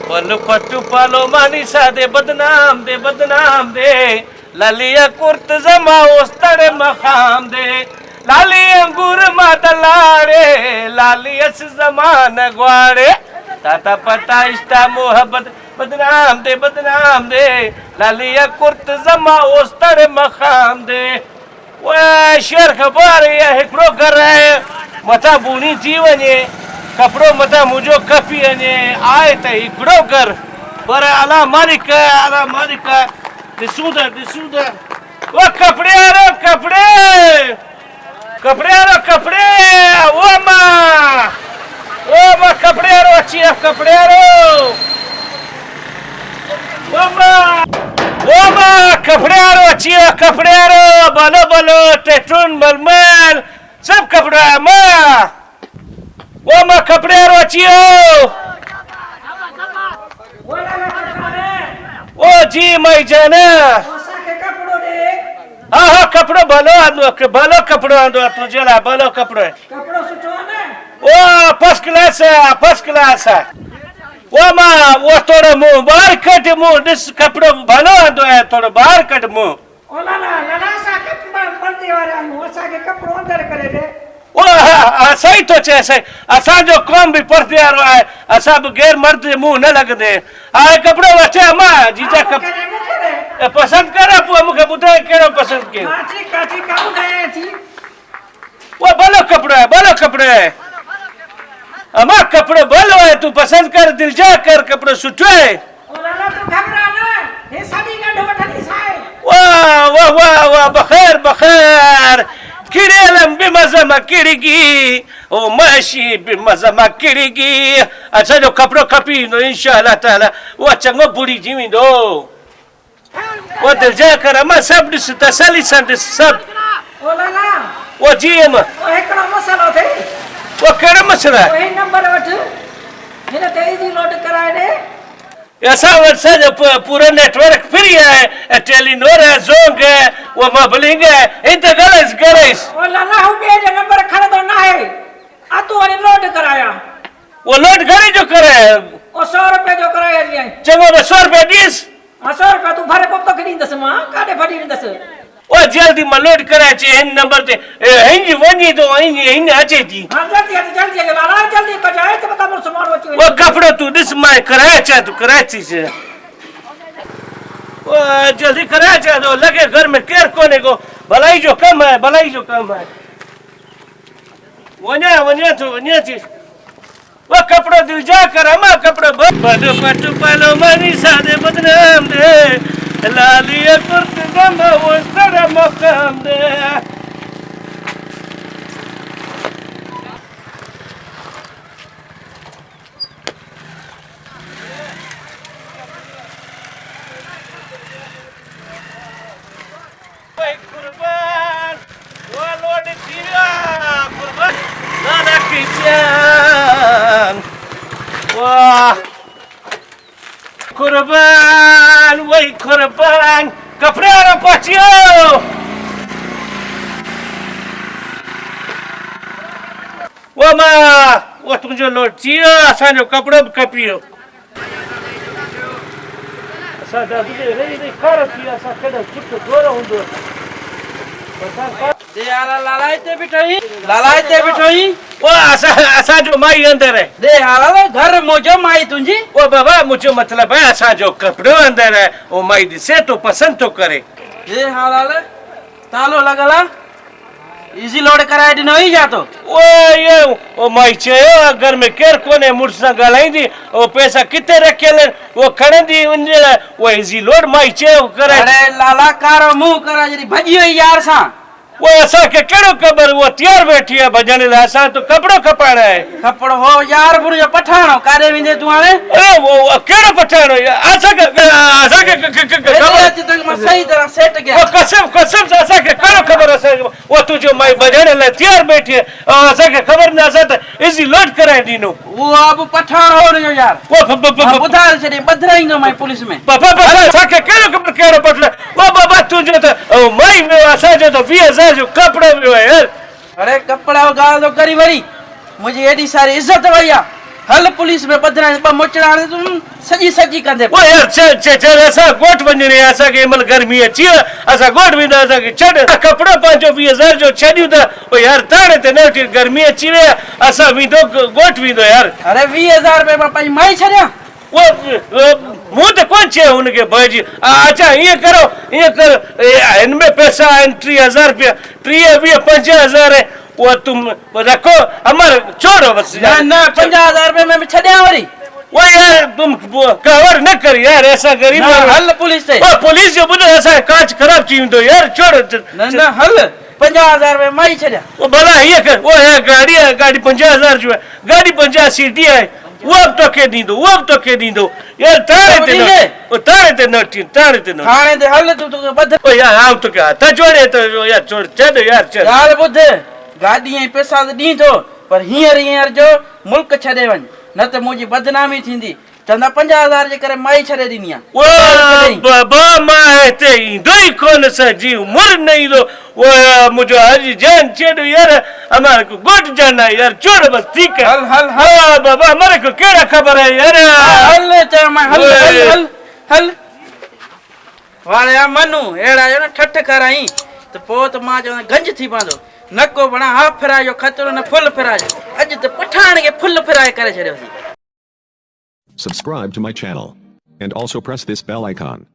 पल पट्टू पालो मानी सादे बदनाम दे लालिया कुर्त जमा उस्तड़ मखाम दे लाली अंगूर मादलाड़े लाली अस जमान ग्वाड़े ताता पता इष्टा मोहब्बत बदनाम दे लालिया कुर्त जमा उस्तड़ मखाम दे वो शेर खबर है हिकड़ो कर रहा है मथा बुनी थी वने कपड़ो मथा मुझो कपी वने आए त हिकड़ो कर पर अला मालिक दिसूदा वो कपड़े वो मां कपड़े अच्छी कपड़े वो मां कपड़े बोलो टेटून मलमल सब कपड़ा मां वो मां कपड़े अच्छी ओ जी मैं जाना हाँ कपड़ो भलो कपड़ो आंदो तुझे ला भलो कपड़ो ओ फर्स्ट क्लास है वो मां वो थोड़ा मुंह बाहर कट मुंह दिस कपड़ो भलो आंदो है थोड़ा बाहर कट मुंह ओ लाला सा कपड़ा पर्दे वाला मुंह सा के कपड़ो अंदर करे दे ओ सही तो चे सही असा जो कौम भी पर्दे वालो है असा गैर मर्द मुंह न लगदे आए कपड़ो वचे मां जीजा कपड़े पसंद करे पो मुके बुधाए केड़ो पसंद के काची का बुधाए थी वो भलो कपड़ो है अमा कपड़ो भलो है तू पसंद कर दिल जा कर कपड़ो सुठो है ओ लाला तू घबरा ना हे सभी का ढोठनी साए वाह बखैर किरेलम बिमज़मा किड़गी ओ माशी बिमज़मा किड़गी अच्छा जो कपड़ो कपी नो इंशाअल्लाह ताला वो चंगो बुड़ी जीवी दो वो दिल जा कर अमा सब दिस तसली सन सब ओ लाला वो जी अमा ओ एकड़ो मसलो थे वो केड़ो मसला ओ हे नंबर वठ हिन ते इजी लोड कराए दे ऐसा वर्षा जो पूरा नेटवर्क फ्री है टेलीनोर है जोंग है वो मबलिंग है इंत गलस ओ लाला हूं बे जे नंबर खड़े तो ना है आ तू ने लोड कराया वो लोड घरे जो करे ओ 100 रुपए जो कराया जी चंगो 100 रुपए दीस 100 रुपए तू भरे को तो खड़ी दस मां काडे फड़ी दस ओ जल्दी में लोड कराए चे इन नंबर ते हिंज वनी तो इन अचे थी हां जल्दी लाला जल्दी को जाए तो बता मोर सामान वची वो कपड़ो तू दिस मैं कराए चा तू कराची से वो जल्दी कराए चा तो लगे घर में केर कोने को भलाई जो कम है वन्या थी वो कपड़ो दिल जा कर अमा कपड़ो बदो पट्टू पालो मानी सादे बदनाम दे लालिया कुर्त जमा वो सड़ा मकाम दे कुर्बान वो लोड दिया कुर्बान नाना किचन वाह कुर्बान वही कुर्बान कपड़े वाला पहुंचियो वो मां वो तुझो लोड चियो असा जो कपड़ो कपियो असा दबे रे कर थी असा केडो चिप गोरो हुंदो दे यार लालाइते बिठोई वो असा जो माई अंदर है दे यार घर मोजो माई तुंजी वो बाबा मुझे मतलब है असा जो कपड़ो अंदर है वो माई दिसे तो पसंद तो करे दे हालाल तालो लगला इजी लोड कराए दिनो ही जातो वो ये वो माई चयो घर में केर कोने मुर्सा गलाई दी वो पैसा किते रखेले वो खड़े दी उनजे वो इजी लोड माई चयो करे अरे लाला कारो मुंह करा जरी भजियो यार सा वो असा के केड़ो खबर वो तैयार बैठी है भजन ला असा तो कपड़ो कपाड़ा है कपड़ो हो यार बुर जो पठाणो कारे विंदे तुआने ए वो केड़ो पठाणो असा के तक मैं सही तरह सेट गया वो कसम से असा के केड़ो खबर असा वो तू जो माई भजन ला तैयार बैठी है असा के खबर ना असा तो इजी लोड कराए दीनो वो अब पठाण हो रयो यार वो बुधार छे बधराइंदो मैं पुलिस में पापा असा के केड़ो खबर केड़ो पठला वो बाबा तू जो तो माई में असा जो तो 20000 जो कपड़ो भी है यार अरे कपड़ा गाल तो करी वरी मुझे एडी सारी इज्जत भैया हल पुलिस में ॿधराए ॿ मोचड़ा हाणे तूं सॼी सॼी कंदे ओ यार चल असां ॻोठ वञणी आहे असांखे हिन महिल गर्मी अची आहे असां ॻोठ वेंदा असांखे छॾ कपिड़ो पंहिंजो 20,000 जो छॾियूं था ओ यार ताणे ते न वठी गर्मी अची वई आहे असां वेंदो ॻोठ वेंदो यार अरे 20,000 रुपए मां पंहिंजी माई छॾियां वो मूं त कोन चयो हुनखे भइजी अच्छा ईअं करो ईअं कर हिन में पैसा आहिनि 30,000 रुपया 30 20 50,000 वो तुम रखो हमारे छोड़ो बस न न 50,000 रुपए में छॾियां वरी वो यार तुम कवर न कर यार ऐसा गरीब न, हल पुलिस ते ओ पुलिस जो ॿुधो असांजो कांच ख़राब थी वेंदो यार छोड़ो न न हल 50,000 रुपए माई छॾियां वो भला हीअं कर वो है गाड़ी है गाड़ी 50,000 जो है गाड़ी 50 सीटी है वो बि तोखे ॾींदो यार ताणे ते न ताणे ते न थाणे ते हल तूं तोखे ॿध ओ यार आउं तोखे हथ जोड़े तो यार छोड़ छॾ यार छॾ ॻाल्हि ॿुध गाॾी ऐं पैसा त ॾींदो पर हींअर जो मुल्क छॾे वञ न त मुंहिंजी बदनामी थींदी चवंदा 50,000 जे करे माई छॾे ॾिनी आहे ओ बाबा मां हिते ईंदो ई कोन सा जीव मुर न ईंदो वो मुंहिंजो अॼु जान छॾो यार हमारे को ॻोठ जाना है यार छोड़ बस ठीक है हल बाबा हमारे को कहिड़ा ख़बर है यार हल चयो मां हल वाले मनु अहिड़ा जो न ठठ कराई त पोइ त मां चवंदा गंज थी पवंदो न को बणा हाफ फिरायो खतरो न फुल फिरायो अॼु त पठाण खे फुल फिराए करे छॾियोसीं Subscribe to my channel and also press this bell icon.